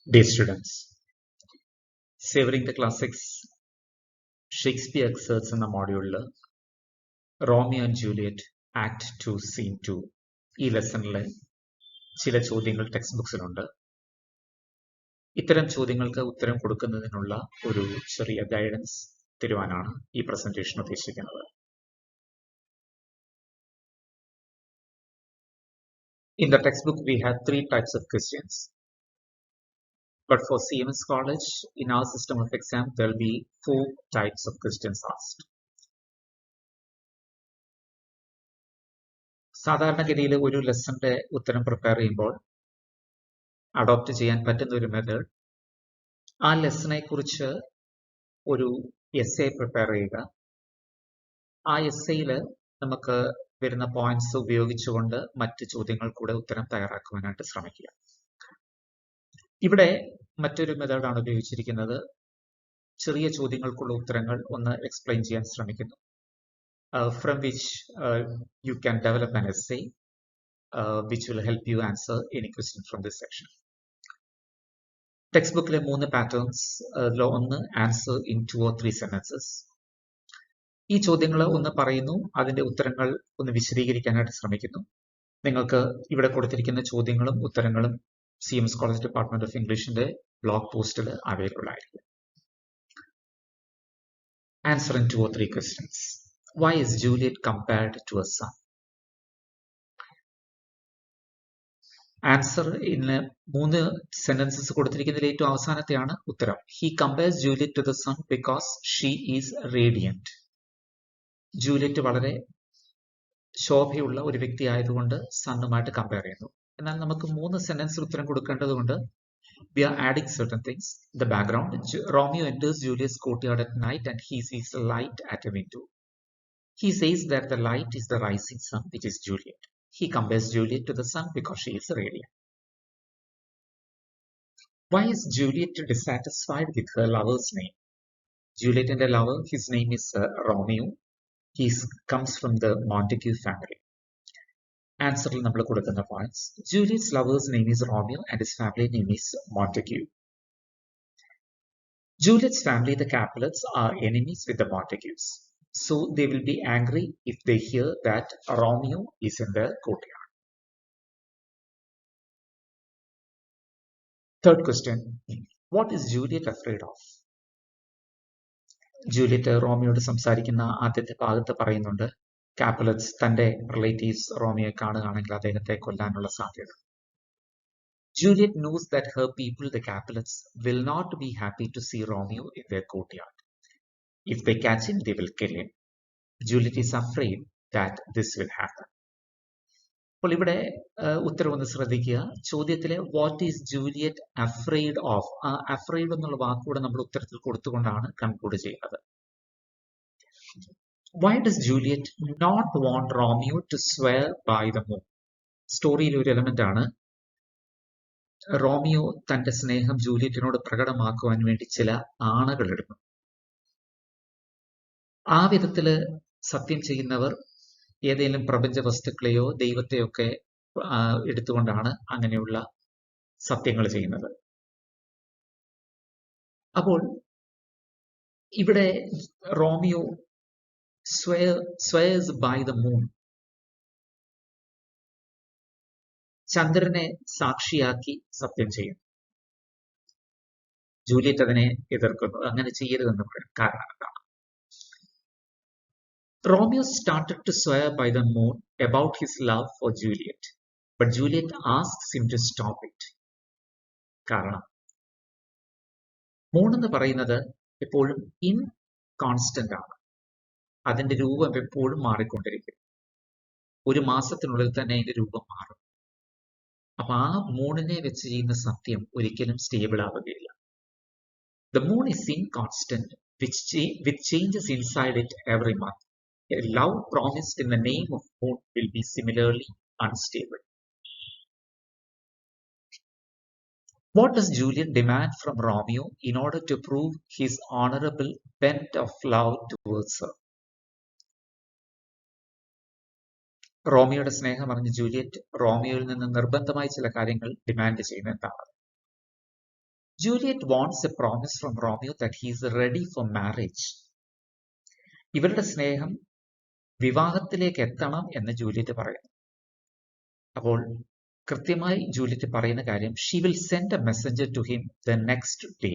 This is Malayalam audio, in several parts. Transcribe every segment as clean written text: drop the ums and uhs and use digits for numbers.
Dear students, Savoring the Classics Shakespeare Excerpts എന്ന മോഡ്യൂളിൽ Romeo and Juliet act 2 scene 2 ഈ ലെസണിലെ ചില ചോദ്യങ്ങൾ ടെക്സ്റ്റ് ബുക്സിലുണ്ട്. ഇത്തരം ചോദ്യങ്ങൾക്ക് ഉത്തരം കൊടുക്കുന്നതിനുള്ള ഒരു ചെറിയ ഗൈഡൻസ് തരുവാനാണ് ഈ പ്രസന്റേഷൻ ഉദ്ദേശിക്കുന്നത്. In the textbook we have 3 types of questions. But for CMS College, in our system of exam, there will be 4 types of questions asked. സാധാരണഗതിയിൽ ഒരു ലെസന്റെ ഉത്തരം പ്രിപ്പയർ ചെയ്യുമ്പോൾ അഡോപ്റ്റ് ചെയ്യാൻ പറ്റുന്ന ഒരു മെത്തേഡ് ആ ലെസനെ കുറിച്ച് ഒരു എസ്സേ പ്രിപ്പയർ ചെയ്യുക. ആ എസ്സേയിൽ നമുക്ക് വരുന്ന പോയിന്റ്സ് ഉപയോഗിച്ചുകൊണ്ട് മറ്റ് ചോദ്യങ്ങൾ കൂടെ ഉത്തരം തയ്യാറാക്കുവാനായിട്ട് ശ്രമിക്കുക. ഇവിടെ മറ്റൊരു മെത്തേഡാണ് ഉപയോഗിച്ചിരിക്കുന്നത്. ചെറിയ ചോദ്യങ്ങൾക്കുള്ള ഉത്തരങ്ങൾ ഒന്ന് എക്സ്പ്ലെയിൻ ചെയ്യാൻ ശ്രമിക്കുന്നു. From which you can develop an essay which will help you answer any question from this section. ടെക്സ്റ്റ്ബുക്കിലെ 3 patterns, ഒന്ന് ആൻസർ ഇൻ 2 or 3 sentences. ഈ ചോദ്യങ്ങൾ ഒന്ന് പറയുന്നു, അതിന്റെ ഉത്തരങ്ങൾ ഒന്ന് വിശദീകരിക്കാനായിട്ട് ശ്രമിക്കുന്നു. നിങ്ങൾക്ക് ഇവിടെ കൊടുത്തിരിക്കുന്ന ചോദ്യങ്ങളും ഉത്തരങ്ങളും CMS കോളേജ് ഡിപ്പാർട്ട്മെന്റ് ഓഫ് ഇംഗ്ലീഷിന്റെ ബ്ലോഗ് പോസ്റ്റിൽ അവൈലബിൾ ആയിരിക്കും. Answer in 2 or 3 questions. Why is Juliet compared to a son? Answer ഇന്ന് 3 സെന്റൻസസ് കൊടുത്തിരിക്കുന്നതിൽ ഏറ്റവും അവസാനത്തെയാണ് ഉത്തരം. He compares Juliet to the sun because she is radiant. Juliet വളരെ ശോഭയുള്ള ഒരു വ്യക്തി ആയതുകൊണ്ട് സണ്ണുമായിട്ട് കമ്പയർ ചെയ്യുന്നു. എന്നാൽ നമുക്ക് 3 സെന്റൻസ് ഉത്തരം കൊടുക്കേണ്ടതുകൊണ്ട് we are adding certain things. The background: Romeo enters Juliet's courtyard at night and he sees a light at a window. He says that the light is the rising sun, which is Juliet. He compares Juliet to the sun because she is radiant. Why is Juliet dissatisfied with her lover's name? Juliet and a lover, his name is Romeo. He comes from the Montague family. Answer നമ്മൾ കൊടുക്കുന്ന points. Juliet's lover's name is Romeo and his family name is Montague. Juliet's family, the Capulets, are enemies with the Montagues. So they will be angry if they hear that Romeo is in the courtyard. Third question. What is Juliet afraid of? Juliet റോമിയോട് സംസാരിക്കുന്ന ആദ്യത്തെ ഭാഗത്ത് പറയുന്നുണ്ട്, കാപ്പുലറ്റ്സ് തന്റെ റിലേറ്റീവ്സ് റോമിയോയെ കാണുകയാണെങ്കിൽ അദ്ദേഹത്തെ കൊല്ലാനുള്ള സാധ്യത. Juliet knows that her people, the Capulets, will not be happy to see Romeo in their courtyard. If they catch him, they will kill him. Juliet is afraid that this will happen. അപ്പോൾ ഇവിടെ ഉത്തരം ഒന്ന് ശ്രദ്ധിക്കുക. ചോദ്യത്തിലെ what is Juliet afraid of, ആ അഫ്രെയ്ഡ് എന്നുള്ള വാക്കുകൂടെ നമ്മൾ ഉത്തരത്തിൽ കൊടുത്തുകൊണ്ടാണ് കൺക്ലൂഡ് ചെയ്യുന്നത്. Why does Juliet not want Romeo to swear by the moon? സ്റ്റോറിയിലെ ഒരു എലമെന്റ് ആണ്. റോമിയോ തന്റെ സ്നേഹം ജൂലിയറ്റിനോട് പ്രകടമാക്കുവാൻ വേണ്ടി ചില ആണകൾ എടുക്കും. ആ വിധത്തില് സത്യം ചെയ്യുന്നവർ ഏതെങ്കിലും പ്രപഞ്ച വസ്തുക്കളെയോ ദൈവത്തെയോ ഒക്കെ എടുത്തുകൊണ്ടാണ് അങ്ങനെയുള്ള സത്യങ്ങൾ ചെയ്യുന്നത്. അപ്പോൾ ഇവിടെ Romeo swears by the moon, ചന്ദ്രനെ സാക്ഷിയാക്കി സത്യം ചെയ്യുന്നു. ജൂലിയറ്റ് അതിനെ എതിർക്കുന്നു, അങ്ങനെ ചെയ്യരുതെന്ന് പറയും. കാരണം എന്താണ്? Romeo started to swear by the moon about his love for Juliet, but Juliet asks him to stop it. കാരണം മൂൺ എന്ന് പറയുന്നത് എപ്പോഴും ഇൻകോൺസ്റ്റന്റ് ആണ്. അതിന്റെ രൂപം എപ്പോഴും മാറിക്കൊണ്ടിരിക്കും. ഒരു മാസത്തിനുള്ളിൽ തന്നെ അതിന്റെ രൂപം മാറും. അപ്പൊ ആ മൂണിനെ വെച്ച് ചെയ്യുന്ന സത്യം ഒരിക്കലും stable ആവുകയില്ല. The moon is inconstant, which changes inside it every month. A love promised in the name of moon will be similarly unstable. What does Juliet demand from Romeo in order to prove his honorable bent of love towards her? റോമിയോയുടെ സ്നേഹം അറിഞ്ഞ ജൂലിയറ്റ് റോമിയോയിൽ നിന്ന് നിർബന്ധമായി ചില കാര്യങ്ങൾ ഡിമാൻഡ് ചെയ്യുന്ന എന്താണ്? Juliet wants A promise from Romeo that he is ready for marriage. ഇവരുടെ സ്നേഹം വിവാഹത്തിലേക്ക് എത്തണം എന്ന് ജൂലിയറ്റ് പറയുന്നു. അപ്പോൾ കൃത്യമായി ജൂലിയറ്റ് പറയുന്ന കാര്യം, she will send a messenger to him the next day.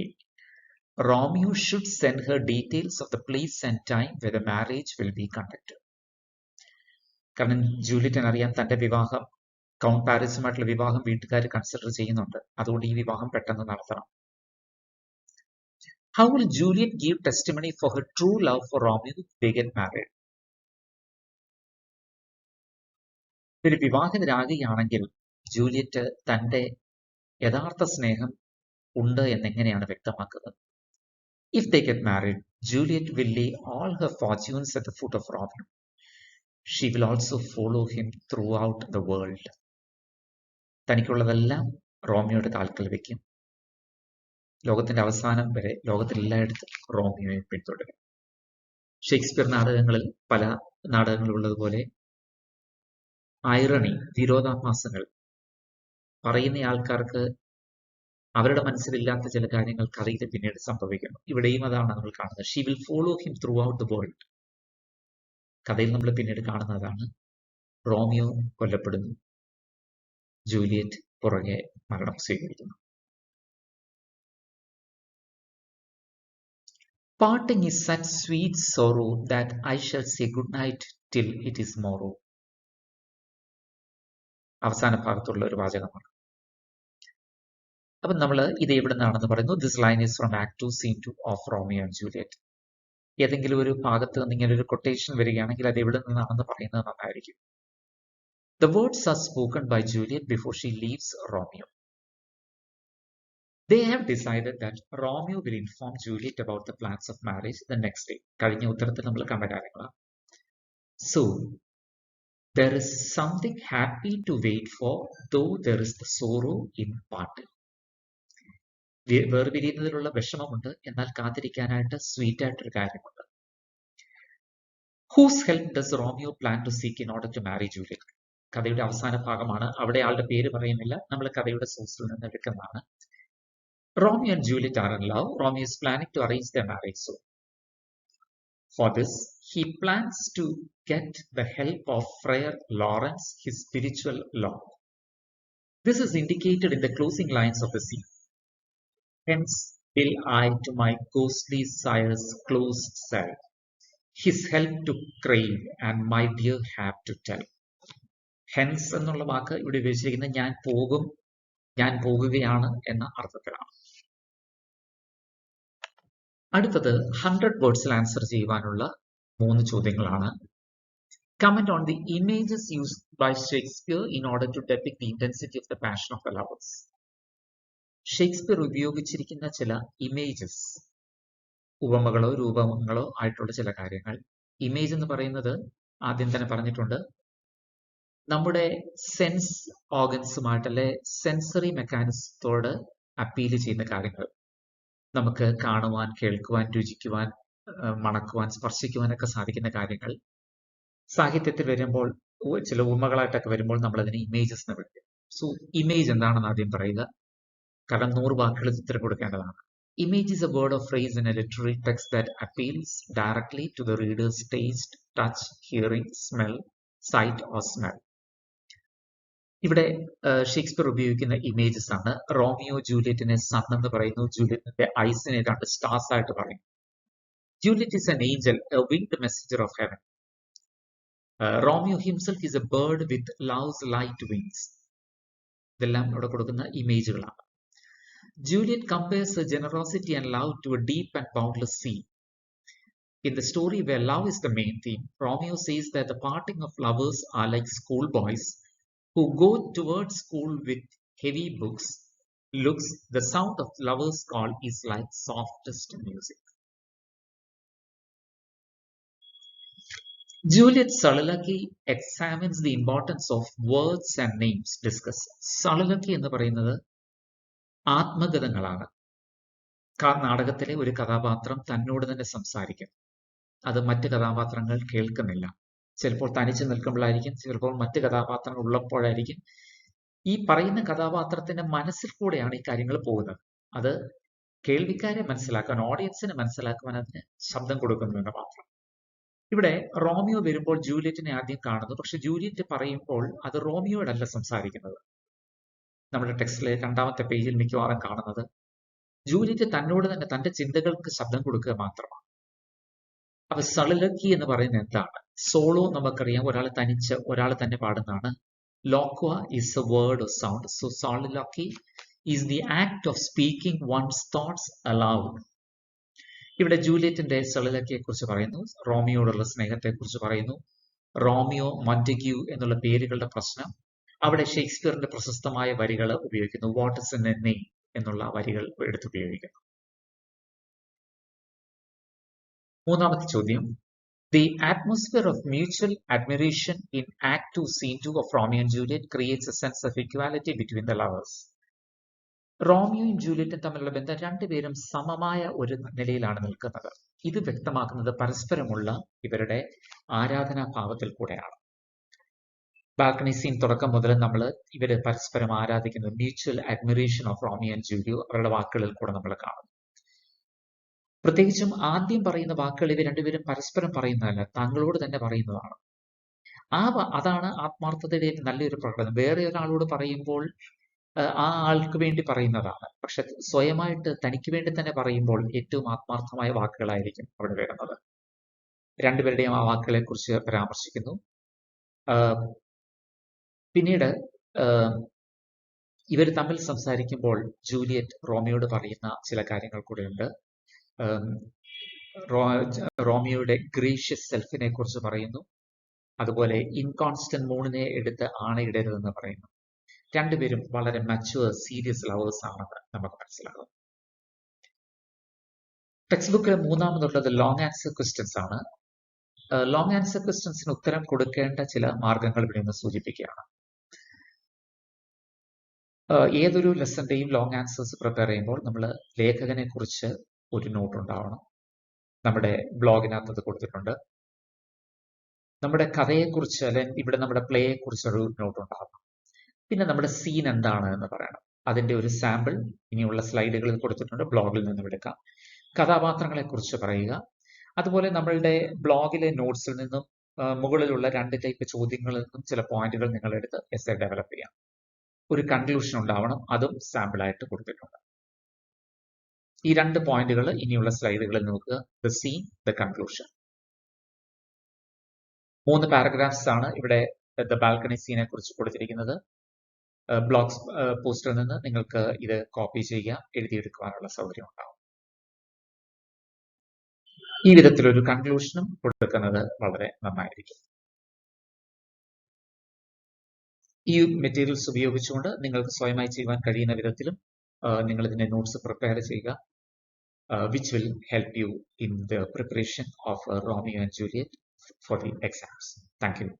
Romeo should send her details of the place and time where the marriage will be conducted. കാരണം ജൂലിയറ്റിന് അറിയാം തന്റെ വിവാഹം, കൗണ്ട് പാരീസുമായിട്ടുള്ള വിവാഹം വീട്ടുകാർ കൺസിഡർ ചെയ്യുന്നുണ്ട്. അതുകൊണ്ട് ഈ വിവാഹം പെട്ടെന്ന് നടത്തണം. How will Juliet give testimony for her true love for Romeo if they get married? ഒരു വിവാഹിതരാകുകയാണെങ്കിൽ ജൂലിയറ്റ് തന്റെ യഥാർത്ഥ സ്നേഹം ഉണ്ട് എന്നെങ്ങനെയാണ് വ്യക്തമാക്കുന്നത്? If they get married, Juliet will lay all her fortunes at the foot of Romeo. She will also follow him throughout the world. തനിക്കുള്ളതെല്ലാം റോമിയോയുടെ കാൽക്കൽ വെക്കും. ലോകത്തിന്റെ അവസാനം വരെ ലോകത്തിലെല്ലായിടത്തും റോമിയോയെ പിന്തുടരും. ഷേക്സ്പിയർ നാടകങ്ങളിൽ പല നാടകങ്ങളുള്ളതുപോലെ ഐറണി, വിരോധാഭാസങ്ങൾ പറയുന്ന ആൾക്കാർക്ക് അവരുടെ മനസ്സിലില്ലാത്ത ചില കാര്യങ്ങൾ കഥയിൽ പിന്നീട് സംഭവിക്കുന്നു. ഇവിടെയും അതാണ് നമ്മൾ കാണുന്നത്. She will follow him through out the world. കഥയിൽ നമ്മൾ പിന്നീട് കാണുന്നതാണ്. റോമിയോ കൊല്ലപ്പെടുന്നു, ജൂലിയറ്റ് പുറകെ മരണം സ്വീകരിക്കുന്നു. Parting is such sweet sorrow that I shall say good night till it is morrow. അവസാന ഭാഗത്തുള്ള ഒരു വാചകമാണ്. അപ്പം നമ്മൾ ഇത് എവിടെ നിന്നാണെന്ന് പറയുന്നു. This line is from act 2 scene 2 of Romeo and Juliet. ഏതെങ്കിലും ഒരു ഭാഗത്ത് നിന്ന് ഇങ്ങനെ ഒരു കൊട്ടേഷൻ വരികയാണെങ്കിൽ അത് എവിടെ നിന്നാണെന്ന് പറയുന്നത് നന്നായിരിക്കും. The words are spoken by Juliet before she leaves Romeo. They have decided that Romeo will inform Juliet about the plans of marriage the next day. കഴിഞ്ഞ ഉത്തരത്തിൽ നമ്മൾ കണ്ട കാര്യങ്ങളാണ്. So, there is something happy to wait for, though there is the sorrow in parting. വേർപിരിയുന്നതിലുള്ള വിഷമമുണ്ട്, എന്നാൽ കാത്തിരിക്കാനായിട്ട് സ്വീറ്റ് ആയിട്ടൊരു കാര്യമുണ്ട്. Whose help does Romeo plan to seek in order to marry Juliet? കഥയുടെ അവസാന ഭാഗമാണ്. അവിടെ ആളുടെ പേര് പറയുന്നില്ല, നമ്മൾ കഥയുടെ സോഴ്സിൽ നിന്ന് എടുക്കുന്നതാണ്. Romeo and Juliet are in love. Romeo is planning to arrange their marriage soon. For this, he plans to get the help of Friar Lawrence, his spiritual lord. This is indicated in the closing lines of the scene. Hence will I to my ghostly sire's close cell, his help to crave and my dear have to tell. Hence എന്നുള്ള വാക്ക് ഇവിടെ ഉപയോഗിച്ചിരിക്കുന്നത് ഞാൻ പോകുകയാണ് എന്ന അർത്ഥത്തിലാണ്. അടുത്തത് 100 വേർഡ്സിൽ ആൻസർ ചെയ്യുവാനുള്ള 3 ചോദ്യങ്ങളാണ്. Comment on the images used by Shakespeare in order to depict the intensity of the passion of the lovers. Shakespeare ഉപയോഗിച്ചിരിക്കുന്ന ചില ഇമേജസ്, ഉപമകളോ രൂപങ്ങളോ ആയിട്ടുള്ള ചില കാര്യങ്ങൾ. ഇമേജ് എന്ന് പറയുന്നത് ആദ്യം തന്നെ പറഞ്ഞിട്ടുണ്ട്, നമ്മുടെ സെൻസ് ഓർഗൻസുമായിട്ട് അല്ലെ സെൻസറി മെക്കാനിസത്തോട് അപ്പീൽ ചെയ്യുന്ന കാര്യങ്ങൾ. നമുക്ക് കാണുവാൻ, കേൾക്കുവാൻ, രുചിക്കുവാൻ, മണക്കുവാൻ, സ്പർശിക്കുവാനൊക്കെ സാധിക്കുന്ന കാര്യങ്ങൾ സാഹിത്യത്തിൽ വരുമ്പോൾ, ചില ഉപമകളായിട്ടൊക്കെ വരുമ്പോൾ നമ്മൾ അതിനെ ഇമേജസ് എന്ന് വിളിക്കും. സോ ഇമേജ് എന്താണെന്ന് ആദ്യം പറയുക, കാരണം 100 വാക്കുകൾ ഉത്തരം കൊടുക്കേണ്ടതാണ്. Image is a word or phrase in a literary text that appeals directly to the reader's taste, touch, hearing, smell, sight or smell. ഇവിടെ ഷേക്സ്പിയർ ഉപയോഗിക്കുന്ന ഇമേജസ് ആണ്. റോമിയോ ജൂലിയറ്റിനെ സൺ എന്ന് പറയുന്നു, ജൂലിയറ്റിന്റെ ഐസിനെ 2 സ്റ്റാർസ് ആയിട്ട് പറയും. Juliet is an angel, a winged messenger of heaven. Romeo himself is a bird with love's light wings. ഇതെല്ലാം ഇവിടെ കൊടുക്കുന്ന ഇമേജുകളാണ്. Juliet compares her generosity and love to a deep and boundless sea. In the story where love is the main theme, Romeo says that the parting of lovers are like schoolboys who go towards school with heavy looks. The sound of lovers' call is like softest music. Juliet Soliloquy examines the importance of words and names discussed. Soliloquy എന്ന് പറയുന്നത് ആത്മഗതങ്ങളാണ്. നാടകത്തിലെ ഒരു കഥാപാത്രം തന്നോട് തന്നെ സംസാരിക്കും. അത് മറ്റ് കഥാപാത്രങ്ങൾ കേൾക്കുന്നില്ല. ചിലപ്പോൾ തനിച്ച് നിൽക്കുമ്പോഴായിരിക്കും, ചിലപ്പോൾ മറ്റ് കഥാപാത്രങ്ങൾ ഉള്ളപ്പോഴായിരിക്കും. ഈ പറയുന്ന കഥാപാത്രത്തിന്റെ മനസ്സിൽ കൂടെയാണ് ഈ കാര്യങ്ങൾ പോകുന്നത്. അത് കേൾവിക്കാരെ മനസ്സിലാക്കാൻ, ഓഡിയൻസിനെ മനസ്സിലാക്കുവാൻ അതിന് ശബ്ദം കൊടുക്കുന്നു എന്ന് മാത്രം. ഇവിടെ റോമിയോ വരുമ്പോൾ ജൂലിയറ്റിനെ ആദ്യം കാണുന്നു. പക്ഷെ ജൂലിയറ്റ് പറയുമ്പോൾ അത് റോമിയോടല്ല സംസാരിക്കുന്നത്. നമ്മുടെ ടെക്സ്റ്റിലെ 2ാമത്തെ പേജിൽ മിക്കവാറും കാണുന്നത് ജൂലിയറ്റ് തന്നോട് തന്നെ തന്റെ ചിന്തകൾക്ക് ശബ്ദം കൊടുക്കുക മാത്രമാണ്. അപ്പൊ സളിലക്കി എന്ന് പറയുന്നത് എന്താണ്? സോളോ നമുക്കറിയാം, ഒരാൾ തനിച്ച് ഒരാൾ തന്നെ പാടുന്നതാണ്. ലോക്വ is a word or sound. So soliloquy is the act of speaking one's thoughts aloud. ഇവിടെ ജൂലിയറ്റിന്റെ സളിലക്കിയെ കുറിച്ച് പറയുന്നു, റോമിയോടുള്ള സ്നേഹത്തെ കുറിച്ച് പറയുന്നു. റോമിയോ, മൊണ്ടഗ്യൂ എന്നുള്ള പേരുകളുടെ പ്രശ്നം, അവിടെ ഷേക്സ്പിയറിന്റെ പ്രശസ്തമായ വരികൾ ഉപയോഗിക്കുന്നു. What is in A name എന്നുള്ള വരികൾ എടുത്തുപയോഗിക്കുന്നു. 3ാമത്തെ ചോദ്യം, The atmosphere of mutual admiration in Act 2, Scene 2 of Romeo and Juliet creates a sense of equality between the lovers. റോമിയോയും ജൂലിയറ്റും തമ്മിലുള്ള ബന്ധം രണ്ടുപേരും സമമായ ഒരു നിലയിലാണ് നിൽക്കുന്നത്. ഇത് വ്യക്തമാക്കുന്നത് പരസ്പരമുള്ള ഇവരുടെ ആരാധനാഭാവത്തിൽ കൂടെയാണ്. ബാൽക്കണി സീൻ തുടക്കം മുതൽ നമ്മൾ ഇവര് പരസ്പരം ആരാധിക്കുന്നത് mutual admiration of Romeo and Julio അവരുടെ വാക്കുകളിൽ കൂടെ നമ്മൾ കാണുന്നു. പ്രത്യേകിച്ചും ആദ്യം പറയുന്ന വാക്കുകൾ ഇവർ രണ്ടുപേരും പരസ്പരം പറയുന്നതല്ല, താങ്കളോട് തന്നെ പറയുന്നതാണ്. അതാണ് ആത്മാർത്ഥതയുടെ നല്ലൊരു പ്രകടനം. വേറെ ഒരാളോട് പറയുമ്പോൾ ആ ആൾക്ക് വേണ്ടി പറയുന്നതാണ്. പക്ഷെ സ്വയമായിട്ട് തനിക്ക് വേണ്ടി തന്നെ പറയുമ്പോൾ ഏറ്റവും ആത്മാർത്ഥമായ വാക്കുകളായിരിക്കും അവിടെ വരുന്നത്. രണ്ടുപേരുടെയും ആ വാക്കുകളെ കുറിച്ച് പരാമർശിക്കുന്നു. പിന്നീട് ഇവർ തമ്മിൽ സംസാരിക്കുമ്പോൾ ജൂലിയറ്റ് റോമിയോട് പറയുന്ന ചില കാര്യങ്ങൾ കൂടെയുണ്ട്. റോമിയോയുടെ ഗ്രേഷ്യസ് സെൽഫിനെ കുറിച്ച് പറയുന്നു. അതുപോലെ ഇൻകോൺസ്റ്റന്റ് മൂണിനെ എടുത്ത് ആണയിടരുതെന്ന് പറയുന്നു. രണ്ടുപേരും വളരെ മച്ചുവർ സീരിയസ് ലവേഴ്സ് ആണെന്ന് നമുക്ക് മനസ്സിലാകും. ടെക്സ്റ്റ് ബുക്കിൽ 3ാമതുള്ളത് ലോങ് ആൻസർ ക്വസ്റ്റ്യൻസ് ആണ്. ലോങ് ആൻസർ ക്വസ്റ്റ്യൻസിന് ഉത്തരം കൊടുക്കേണ്ട ചില മാർഗങ്ങൾ ഇവിടെ നിന്ന് സൂചിപ്പിക്കുകയാണ്. ഏതൊരു ലെസന്റെയും ലോങ് ആൻസേഴ്സ് പ്രിപ്പയർ ചെയ്യുമ്പോൾ നമ്മൾ ലേഖകനെ കുറിച്ച് ഒരു നോട്ട് ഉണ്ടാവണം. നമ്മുടെ ബ്ലോഗിനകത്ത് അത് കൊടുത്തിട്ടുണ്ട്. നമ്മുടെ കഥയെക്കുറിച്ച് അല്ലെങ്കിൽ ഇവിടെ നമ്മുടെ പ്ലേയെ കുറിച്ചൊരു നോട്ട് ഉണ്ടാവണം. പിന്നെ നമ്മുടെ സീൻ എന്താണ് എന്ന് പറയണം. അതിന്റെ ഒരു സാമ്പിൾ ഇനിയുള്ള സ്ലൈഡുകളിൽ കൊടുത്തിട്ടുണ്ട്, ബ്ലോഗിൽ നിന്നും എടുക്കാം. കഥാപാത്രങ്ങളെ കുറിച്ച് പറയുക. അതുപോലെ നമ്മളുടെ ബ്ലോഗിലെ നോട്ട്സിൽ നിന്നും മുകളിലുള്ള 2 ടൈപ്പ് ചോദ്യങ്ങളിൽ നിന്നും ചില പോയിന്റുകൾ നിങ്ങൾ എടുത്ത് എസ്സേ ഡെവലപ്പ് ചെയ്യാം. ഒരു കൺക്ലൂഷൻ ഉണ്ടാവണം, അതും സാമ്പിളായിട്ട് കൊടുത്തിട്ടുണ്ട്. ഈ 2 പോയിന്റുകൾ ഇനിയുള്ള സ്ലൈഡുകളിൽ നോക്കുക. The scene, the conclusion. 3 paragraphs ആണ് ഇവിടെ ദ ബാൽക്കണി സീനെ കുറിച്ച് കൊടുത്തിരിക്കുന്നത്. ബ്ലോഗ് പോസ്റ്റിൽ നിന്ന് നിങ്ങൾക്ക് ഇത് കോപ്പി ചെയ്യുക, എഴുതിയെടുക്കുവാനുള്ള സൗകര്യം ഉണ്ടാവും. ഈ വിധത്തിലൊരു കൺക്ലൂഷനും കൊടുക്കുന്നത് വളരെ നന്നായിരിക്കും. ഈ മെറ്റീരിയൽസ് ഉപയോഗിച്ചുകൊണ്ട് നിങ്ങൾക്ക് സ്വയമായി ചെയ്യുവാൻ കഴിയുന്ന വിധത്തിലും നിങ്ങൾ ഇതിന്റെ നോട്ട്സ് പ്രിപ്പയർ ചെയ്യുക, which will help you in the preparation of Romeo and Juliet for the exams. Thank you.